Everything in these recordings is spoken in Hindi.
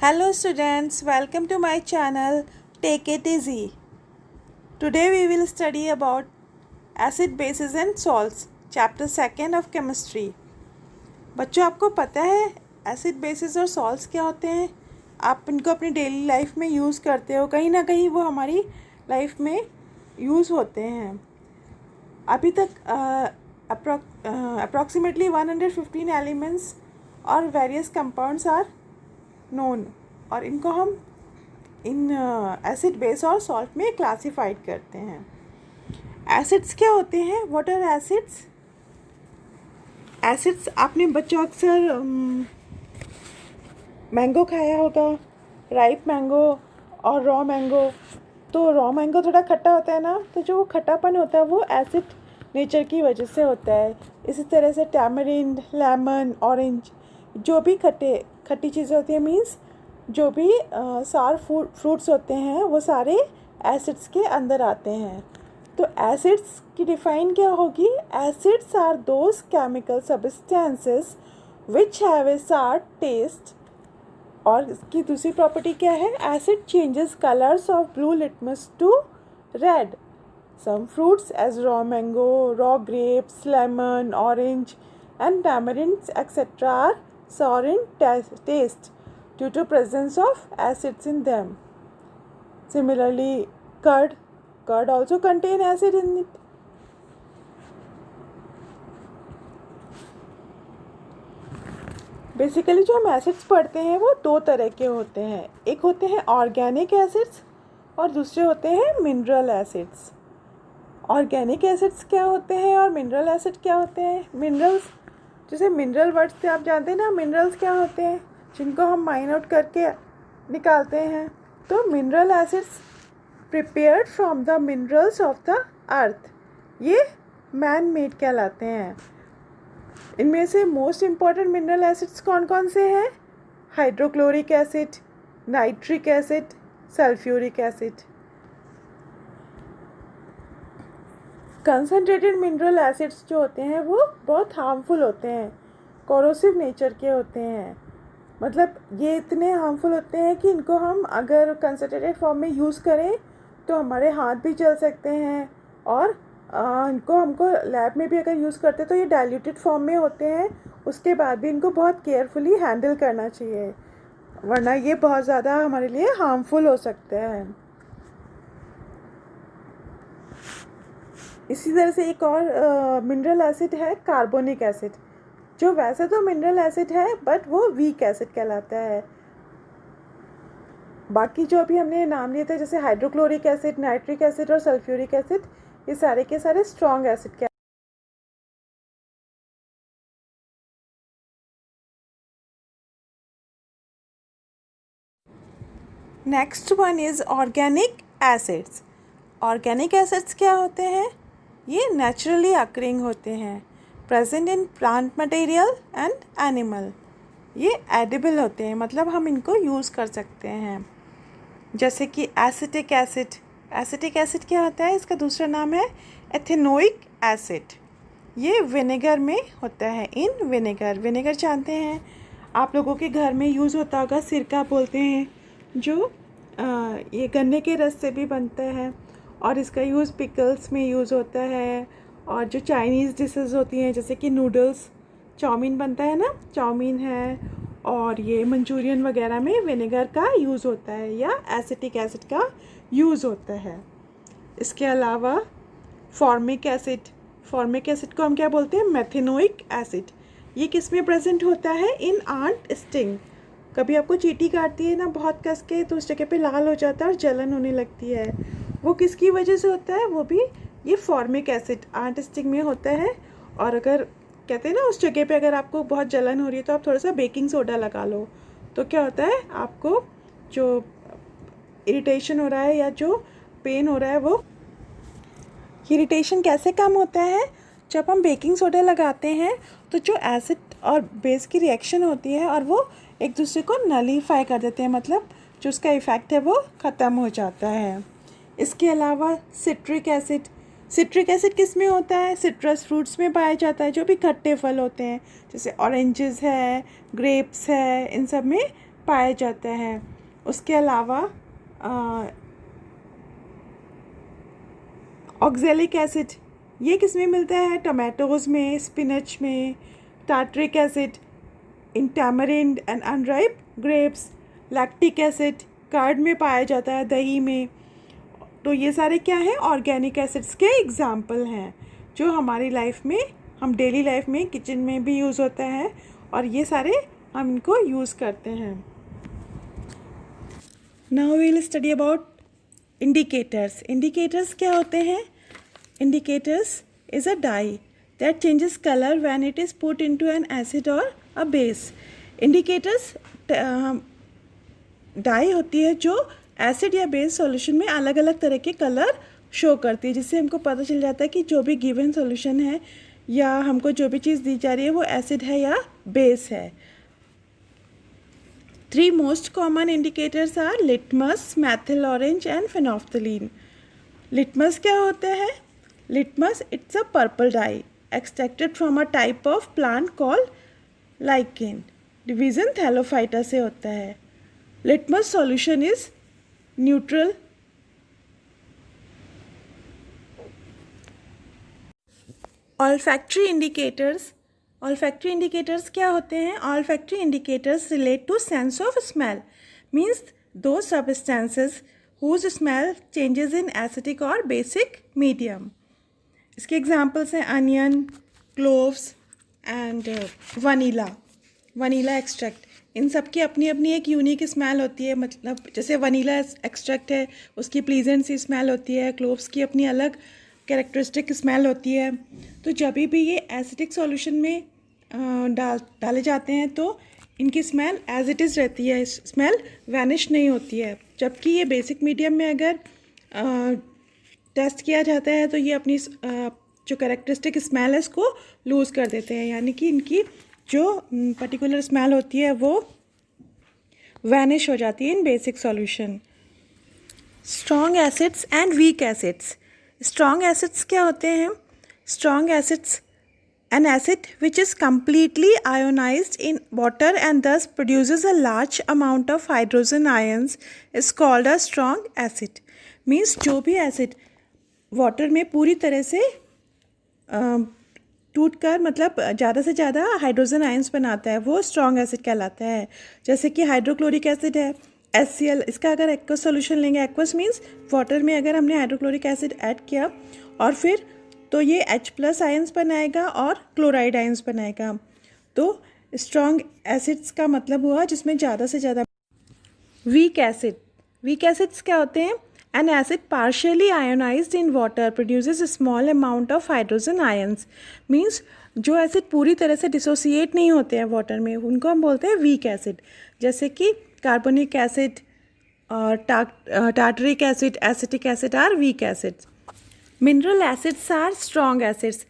Hello students, welcome to my channel Take It Easy. Today we will study about acid bases and salts, chapter 2 of chemistry. बच्चों आपको पता है एसिड बेसिस और सॉल्ट्स क्या होते हैं? आप इनको अपनी डेली लाइफ में यूज़ करते हो, कहीं ना कहीं वो हमारी लाइफ में यूज़ होते हैं. अभी तक अप्रॉक्सीमेटली 115 एलिमेंट्स और वेरियस कंपाउंड्स आर नोन और इनको हम इन एसिड बेस और सॉल्ट में क्लासिफाइड करते हैं. एसिड्स क्या होते हैं? What are acids? एसिड्स आपने बच्चों अक्सर मैंगो खाया होगा, राइप मैंगो और रॉ मैंगो. तो रॉ मैंगो थोड़ा खट्टा होता है ना, तो जो वो खट्टापन होता है वो एसिड नेचर की वजह से होता है. इसी तरह से टैमरिंड, लेमन, ऑरेंज, जो भी खट्टी चीज़ें होती हैं, मीन्स जो भी सार फ्रूट्स होते हैं वो सारे एसिड्स के अंदर आते हैं. तो एसिड्स की डिफाइन क्या होगी? Acids are those chemical substances which have a sour taste. और इसकी दूसरी प्रॉपर्टी क्या है? Acid changes colours of blue litmus to red. Some fruits as raw mango, raw grapes, lemon, orange and tamarinds etc. are sour in taste due to presence of acids in them. Similarly, curd also contain acid in it. Basically जो हम एसिड्स पढ़ते हैं वो दो तरह के होते हैं. एक होते हैं ऑर्गेनिक एसिड्स और दूसरे होते हैं मिनरल एसिड्स. ऑर्गेनिक एसिड्स क्या होते हैं और मिनरल एसिड क्या होते हैं? मिनरल्स, जैसे मिनरल वर्ड्स से आप जानते हैं ना, मिनरल्स क्या होते हैं जिनको हम माइन आउट करके निकालते हैं. तो mineral acids prepared from the minerals of the earth, ये मैन मेड कहलाते हैं. इनमें से मोस्ट इम्पॉर्टेंट मिनरल एसिड्स कौन कौन से हैं? Hydrochloric acid, nitric acid, sulphuric acid. Concentrated mineral acids जो होते हैं वो बहुत हार्मफुल होते हैं, कोरोसिव नेचर के होते हैं. मतलब ये इतने हार्मफुल होते हैं कि इनको हम अगर कंसनट्रेटेड फॉर्म में यूज़ करें तो हमारे हाथ भी जल सकते हैं. और इनको हमको लैब में भी अगर यूज़ करते तो ये डाइल्यूटेड फॉर्म में होते हैं. उसके बाद भी इनको बहुत केयरफुली हैंडल करना चाहिए, वरना ये बहुत ज़्यादा हमारे लिए हार्मफुल हो सकता है. इसी तरह से एक और मिनरल एसिड है कार्बोनिक एसिड, जो वैसे तो मिनरल एसिड है बट वो वीक एसिड कहलाता है. बाकी जो अभी हमने नाम लिए थे जैसे हाइड्रोक्लोरिक एसिड, नाइट्रिक एसिड और सल्फ्यूरिक एसिड, ये सारे के सारे स्ट्रॉन्ग एसिड के. Next one is organic acids. Organic acids क्या होते हैं? ये नेचुरली अकरिंग होते हैं, present in plant material and animal. ये एडिबल होते हैं, मतलब हम इनको यूज़ कर सकते हैं. जैसे कि एसिटिक एसिड. एसिटिक एसिड क्या होता है? इसका दूसरा नाम है एथेनोइक एसिड. ये विनेगर में होता है. इन विनेगर जानते हैं आप लोगों के घर में यूज़ होता होगा, सिरका बोलते हैं, जो ये गन्ने के रस से भी बनता है और इसका यूज़ पिकल्स में यूज़ होता है. और जो चाइनीज़ डिशेस होती हैं जैसे कि नूडल्स, चाउमीन बनता है ना, चाउमीन है, और ये मंचूरियन वगैरह में विनेगर का यूज़ होता है या एसिटिक एसिड का यूज़ होता है. इसके अलावा फॉर्मिक एसिड को हम क्या बोलते हैं? Methanoic acid. ये किस में प्रेजेंट होता है? इन आंट स्टिंग. कभी आपको चींटी काटती है ना बहुत कस के, तो उस जगह पे लाल हो जाता है और जलन होने लगती है. वो किसकी वजह से होता है? वो भी ये फॉर्मिक एसिड आंट स्टिंग में होता है. और अगर कहते हैं ना उस जगह पे अगर आपको बहुत जलन हो रही है तो आप थोड़ा सा बेकिंग सोडा लगा लो, तो क्या होता है, आपको जो इरिटेशन हो रहा है या जो पेन हो रहा है, वो इरिटेशन कैसे कम होता है? जब हम बेकिंग सोडा लगाते हैं तो जो एसिड और बेस की रिएक्शन होती है और वो एक दूसरे को नलीफाई कर देते हैं, मतलब जो उसका इफ़ेक्ट है वो ख़त्म हो जाता है. इसके अलावा सिट्रिक एसिड किस में होता है? सिट्रस फ्रूट्स में पाया जाता है, जो भी खट्टे फल होते हैं, जैसे ऑरेंजेस है, ग्रेप्स है, इन सब में पाया जाता है। उसके अलावा ऑक्जेलिक एसिड, ये किस में मिलता है? टमाटोज़ में, स्पिनच में। Tartaric acid in tamarind and unripe grapes. Lactic acid curd में पाया जाता है, दही में। तो ये सारे क्या हैं? ऑर्गेनिक एसिड्स के एग्जाम्पल हैं जो हमारी लाइफ में, हम डेली लाइफ में किचन में भी यूज़ होता है और ये सारे हम इनको यूज़ करते हैं। Now we will study about indicators. Indicators क्या होते हैं? Indicators is a dye that changes color when it is put into an acid or a base. Indicators dye होती है जो एसिड या बेस सॉल्यूशन में अलग अलग तरह के कलर शो करती है, जिससे हमको पता चल जाता है कि जो भी गिवन सॉल्यूशन है या हमको जो भी चीज़ दी जा रही है वो एसिड है या बेस है। 3 most common indicators are litmus, methyl orange and phenolphthalein. Litmus क्या होता है? Litmus it's a purple dye extracted from a type of plant called lichen. Division thallophyta से होता है. Litmus solution is neutral. Olfactory indicators. Olfactory indicators क्या होते हैं? Olfactory indicators relate to sense of smell. Means those substances whose smell changes in acidic or basic medium. इसके एग्जाम्पल्स हैं onion, cloves and vanilla extract. इन सब की अपनी अपनी एक यूनिक स्मेल होती है। मतलब जैसे वनीला एक्सट्रैक्ट है उसकी प्लीजेंट सी स्मेल होती है, क्लोव्स की अपनी अलग कैरेक्टरिस्टिक स्मेल होती है। तो जब भी ये एसिडिक सॉल्यूशन में डाले जाते हैं तो इनकी स्मेल एज इट इज़ रहती है, स्मेल वैनिश नहीं होती है। जबकि ये बेसिक मीडियम में अगर टेस्ट किया जाता है तो ये अपनी जो कैरेक्टरिस्टिक स्मेल है इसको लूज़ कर देते हैं, यानी कि इनकी जो पर्टिकुलर स्मेल होती है वो वैनिश हो जाती है in basic solution. Strong acids and weak acids. Strong acids क्या होते हैं? Strong acids an acid which is completely ionized in water and thus produces a large amount of hydrogen ions is called a strong acid. Means जो भी acid वाटर में पूरी तरह से टूट कर मतलब ज़्यादा से ज़्यादा हाइड्रोजन आयंस बनाता है वो स्ट्रॉन्ग एसिड कहलाता है। जैसे कि हाइड्रोक्लोरिक एसिड है HCl, इसका अगर एक्वस सोल्यूशन लेंगे, एक्वस मीन्स वाटर में अगर हमने हाइड्रोक्लोरिक एसिड ऐड किया और फिर तो ये H+ आयंस बनाएगा और क्लोराइड आयंस बनाएगा। तो स्ट्रॉन्ग एसिड्स का मतलब हुआ जिसमें ज़्यादा से ज़्यादा। वीक एसिड, वीक एसिड्स क्या होते हैं? An acid partially ionized in water produces a small amount of hydrogen ions. Means जो एसिड पूरी तरह से डिसोसिएट नहीं होते हैं वाटर में उनको हम बोलते हैं वीक एसिड। जैसे कि कार्बोनिक एसिड और tartaric acid, acetic acid are weak acids. Mineral acids are strong acids,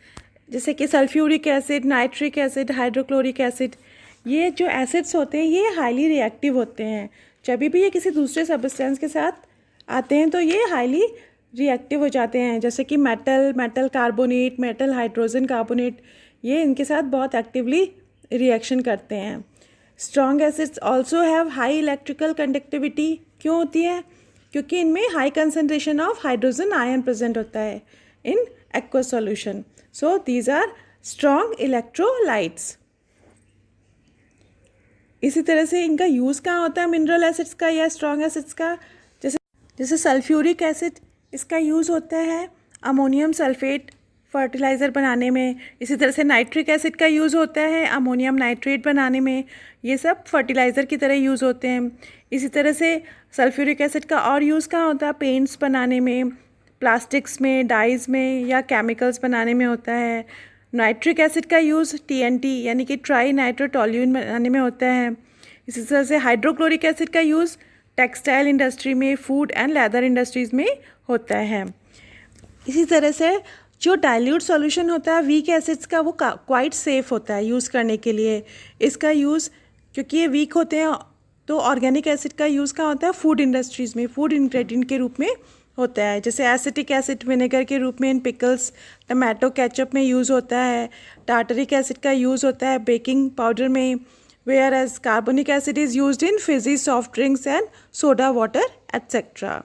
जैसे कि sulphuric acid, nitric acid, hydrochloric acid. ये जो एसिड्स होते हैं ये हाईली रिएक्टिव होते हैं। जब भी ये किसी दूसरे सब्सटेंस के साथ आते हैं तो ये हाईली रिएक्टिव हो जाते हैं। जैसे कि metal carbonate, metal hydrogen carbonate, ये इनके साथ बहुत एक्टिवली रिएक्शन करते हैं। Strong acids also have high electrical conductivity. क्यों होती है? क्योंकि इनमें high concentration of hydrogen ion present होता है in aqueous solution. So these are strong electrolytes. इसी तरह से इनका यूज़ कहाँ होता है मिनरल एसिड्स का या स्ट्रॉन्ग एसिड्स का? जैसे सल्फ्यूरिक एसिड, इसका यूज़ होता है अमोनियम सल्फेट फर्टिलाइज़र बनाने में। इसी तरह से नाइट्रिक एसिड का यूज़ होता है अमोनियम नाइट्रेट बनाने में। ये सब फर्टिलाइज़र की तरह यूज़ होते हैं। इसी तरह से सल्फ्यूरिक एसिड का और यूज़ कहाँ होता है? पेंट्स बनाने में, प्लास्टिक्स में, डाइज़ में या केमिकल्स बनाने में होता है। नाइट्रिक एसिड का यूज़ TNT यानी कि ट्राई नाइट्रोटोल्यून बनाने में होता है। इसी तरह से हाइड्रोक्लोरिक एसिड का यूज़ टेक्सटाइल इंडस्ट्री में, फूड एंड लेदर इंडस्ट्रीज़ में होता है। इसी तरह से जो डाइल्यूट सॉल्यूशन होता है वीक एसिड्स का वो क्वाइट सेफ़ होता है यूज़ करने के लिए। इसका यूज़ क्योंकि ये वीक होते हैं तो ऑर्गेनिक एसिड का यूज़ कहाँ होता है? फूड इंडस्ट्रीज़ में, फूड इंग्रेडिएंट के रूप में होता है। जैसे एसिटिक एसिड विनेगर के रूप में इन पिकल्स, टमाटो केचप में यूज़ होता है। टार्टरिक एसिड का यूज़ होता है बेकिंग पाउडर में, whereas carbonic acid is used in fizzy soft drinks and soda water, etc.